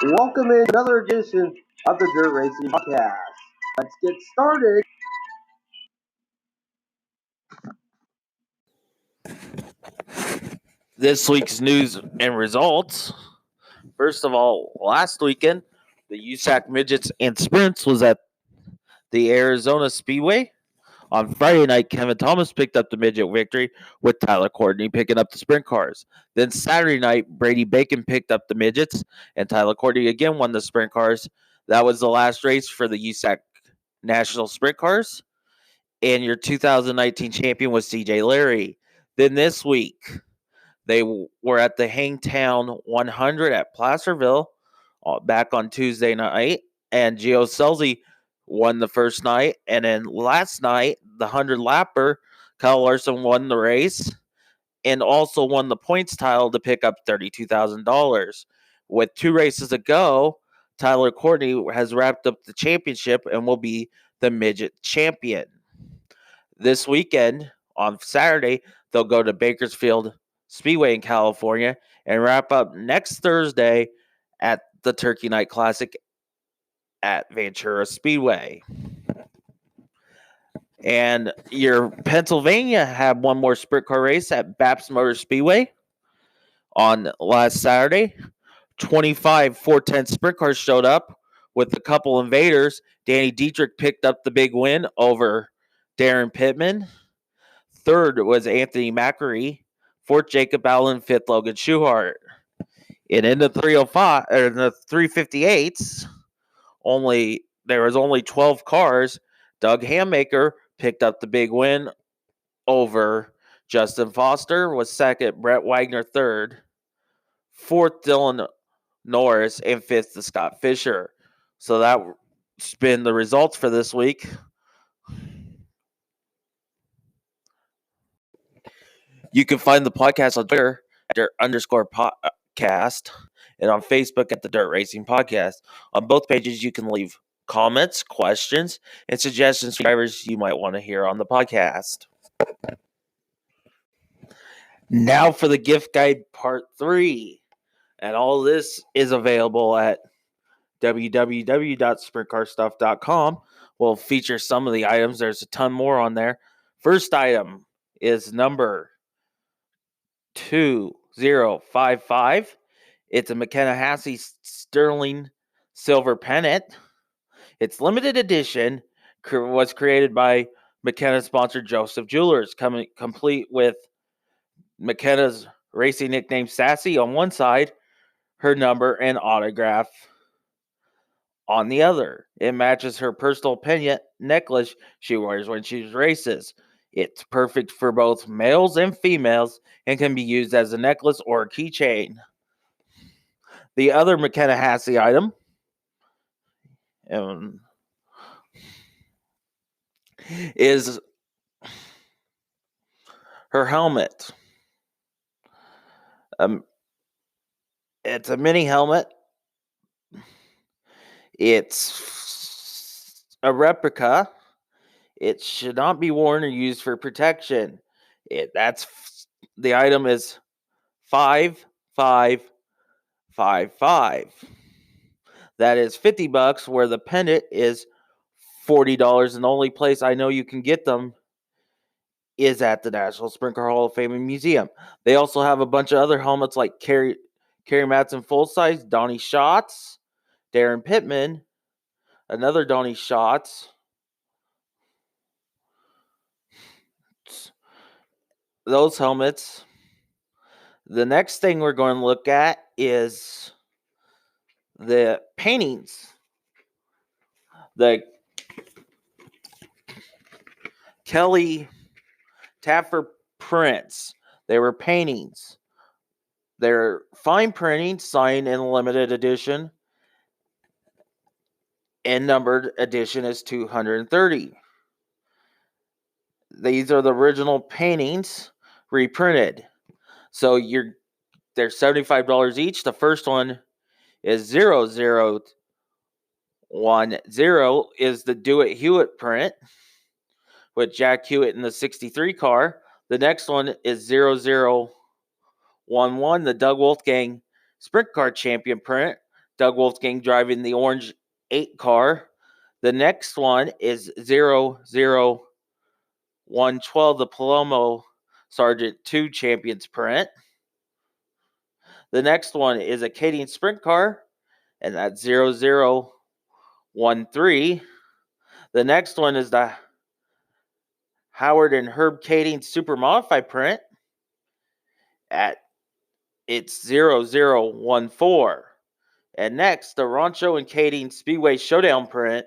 Welcome in another edition of the Dirt Racing Podcast. Let's get started. This week's news and results. First of all, last weekend, the USAC Midgets and Sprints was at the Arizona Speedway. On Friday night, Kevin Thomas picked up the midget victory with Tyler Courtney picking up the sprint cars. Then Saturday night, Brady Bacon picked up the midgets, and Tyler Courtney again won the sprint cars. That was the last race for the USAC National Sprint Cars. And your 2019 champion was CJ Larry. Then this week, they were at the Hangtown 100 at Placerville back on Tuesday night, and Gio Scelzi won the first night. And then last night, the 100 lapper, Kyle Larson won the race and also won the points title to pick up $32,000. With 2 races to go, Tyler Courtney has wrapped up the championship and will be the midget champion. This weekend, on Saturday, they'll go to Bakersfield Speedway in California and wrap up next Thursday at the Turkey Night Classic at Ventura Speedway. And your Pennsylvania had one more sprint car race at Baps Motor Speedway on last Saturday. 25 410 sprint cars showed up with a couple invaders. Danny Dietrich picked up the big win over Darren Pittman. Third was Anthony Macri. Fourth, Jacob Allen. Fifth, Logan Schuchart. And in the 305 or in the 358s, there was only 12 cars. Doug Hammaker picked up the big win over Justin Foster, was second. Brett Wagner third. Fourth, Dylan Norris, and fifth, the Scott Fisher. So that's been the results for this week. You can find the podcast on Twitter at _podcast and on Facebook at the Dirt Racing Podcast. On both pages, you can leave comments, questions, and suggestions for drivers you might want to hear on the podcast. Now for the gift guide part 3. And all this is available at www.sprintcarstuff.com. We'll feature some of the items. There's a ton more on there. First item is number 2055. It's a McKenna Hassey Sterling Silver Pennant. It's limited edition. Was created by McKenna sponsored Joseph Jewelers, complete with McKenna's racing nickname Sassy on one side, her number and autograph on the other. It matches her personal pendant necklace she wears when she races. It's perfect for both males and females and can be used as a necklace or a keychain. The other McKenna Hassey item is her helmet. It's a mini helmet. It's a replica. It should not be worn or used for protection. The item is 5555. That is $50, where the pendant is $40. And the only place I know you can get them is at the National Sprint Car Hall of Fame and Museum. They also have a bunch of other helmets like Kerry Madsen full size, Donnie Schatz, Darren Pittman, another Donnie Schatz. Those helmets. The next thing we're going to look at is the paintings. The Kelly Taffer prints. They were paintings. They're fine printing, signed in limited edition. And numbered edition is 230. These are the original paintings reprinted. So they're $75 each. The first one is 0010 is the Dewitt Hewitt print with Jack Hewitt in the 63 car. The next one is 0011, the Doug Wolfgang Sprint Car Champion print. Doug Wolfgang driving the orange 8 car. The next one is 00112, the Palomo Sergeant 2 Champions print. The next one is a Kading Sprint car, and that's 0013. The next one is the Howard and Herb Kading Super Modified print. It's 0014. And next, the Rancho and Kading Speedway Showdown print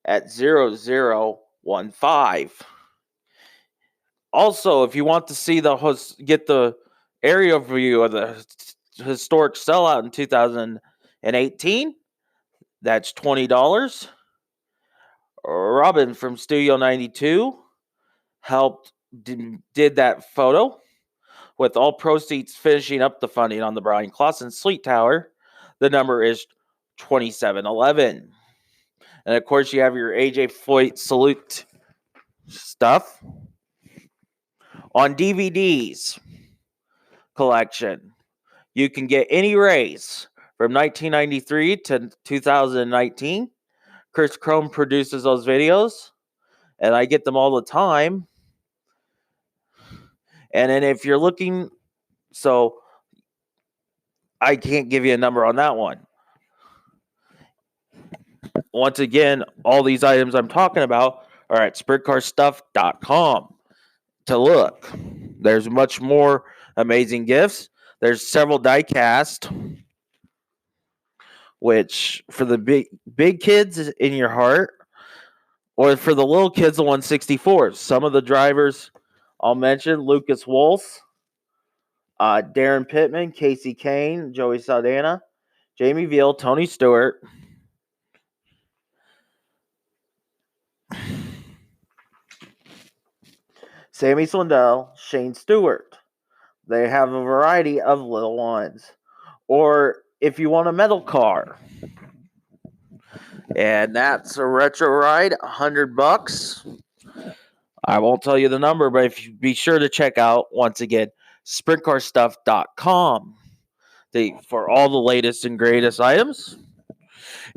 at 0015. Also, if you want to see get the area view of the historic sellout in 2018, that's $20. Robin from Studio 92 did that photo, with all proceeds finishing up the funding on the Brian Clausen Sleet Tower. The number is 2711. And of course, you have your AJ Foyt salute stuff on DVDs collection. You can get any race from 1993 to 2019. Chris Chrome produces those videos, and I get them all the time. And then if you're looking, so I can't give you a number on that one. Once again, all these items I'm talking about are at sprintcarstuff.com to look. There's much more amazing gifts. There's several die-cast, which for the big kids in your heart, or for the little kids, the 164s. Some of the drivers I'll mention: Lucas Wolf, Darren Pittman, Casey Kane, Joey Saldana, Jamie Veal, Tony Stewart, Sammy Swindell, Shane Stewart. They have a variety of little ones. Or if you want a metal car, and that's a retro ride, $100. I won't tell you the number, but if you be sure to check out, once again, sprintcarstuff.com for all the latest and greatest items.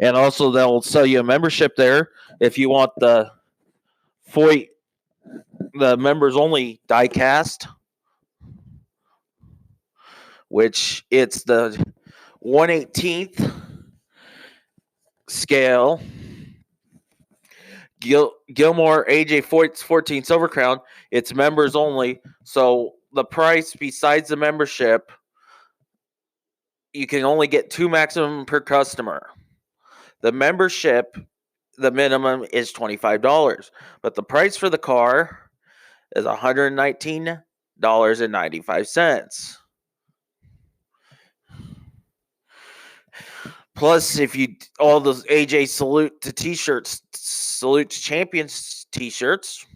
And also, they'll sell you a membership there if you want the members only diecast, which it's the 1/18th scale Gilmore AJ Foyt's 14 Silver Crown. It's members only, so the price besides the membership, you can only get 2 maximum per customer. The membership, the minimum is $25, but the price for the car is $119.95. Plus, if you all those AJ Salute to T-shirts, Salute to Champions T-shirts.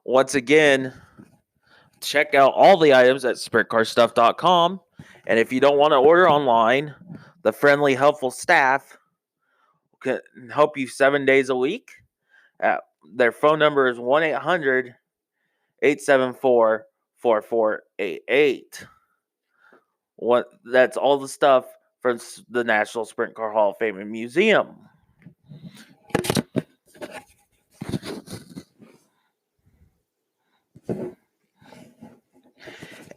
Once again, check out all the items at sprintcarstuff.com. And if you don't want to order online, the friendly, helpful staff can help you 7 days a week. Their phone number is 1-800-874-4488. That's all the stuff from the National Sprint Car Hall of Fame and Museum.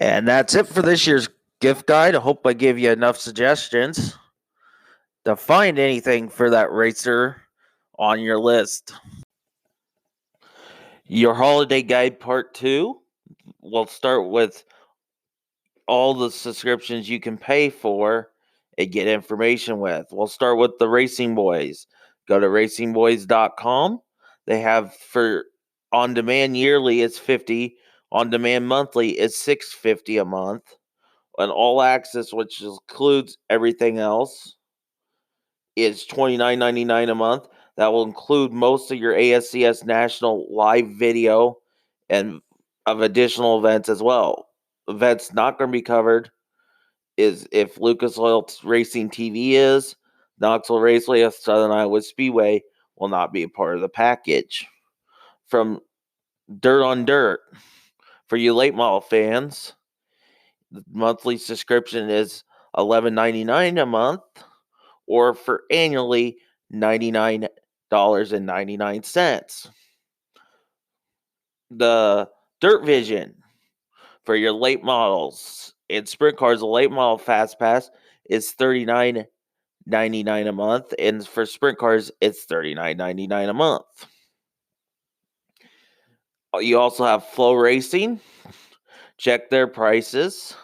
And that's it for this year's gift guide. I hope I gave you enough suggestions to find anything for that racer on your list. Your holiday guide part 2. We'll start with all the subscriptions you can pay for and get information with. We'll start with the Racing Boys. Go to racingboys.com. They have for on-demand yearly it's $50. On-demand monthly is $6.50 a month. And all access, which includes everything else, is $29.99 a month. That will include most of your ASCS National live video and of additional events as well. Events not going to be covered is if Lucas Oil Racing TV is, Knoxville Raceway of Southern Iowa Speedway will not be a part of the package. From Dirt on Dirt, for you late model fans, the monthly subscription is $11.99 a month, or for annually $99.99. The Dirt Vision for your late models and sprint cars, the late model Fast Pass is $39.99 a month, and for sprint cars, it's $39.99 a month. You also have Flow Racing. Check their prices.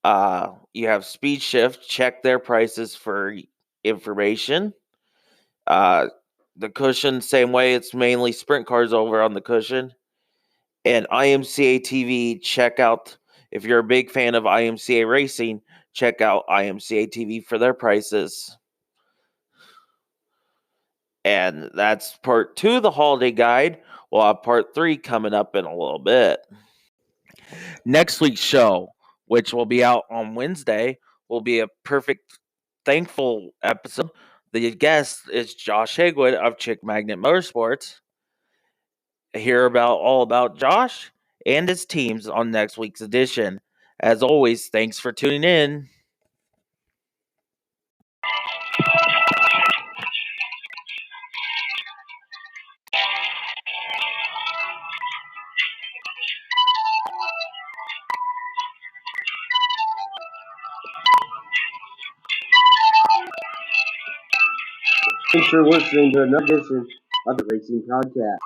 You have Speed Shift. Check their prices for information. The Cushion, same way. It's mainly sprint cars over on the Cushion. And IMCA TV, check out, if you're a big fan of IMCA Racing, check out IMCA TV for their prices. And that's part 2 of the holiday guide. We'll have part 3 coming up in a little bit. Next week's show, which will be out on Wednesday, will be a perfect thankful episode. The guest is Josh Higwood of Chick Magnet Motorsports. Hear all about Josh and his teams on next week's edition. As always, thanks for tuning in. Thanks for listening to another edition of the Racing Podcast.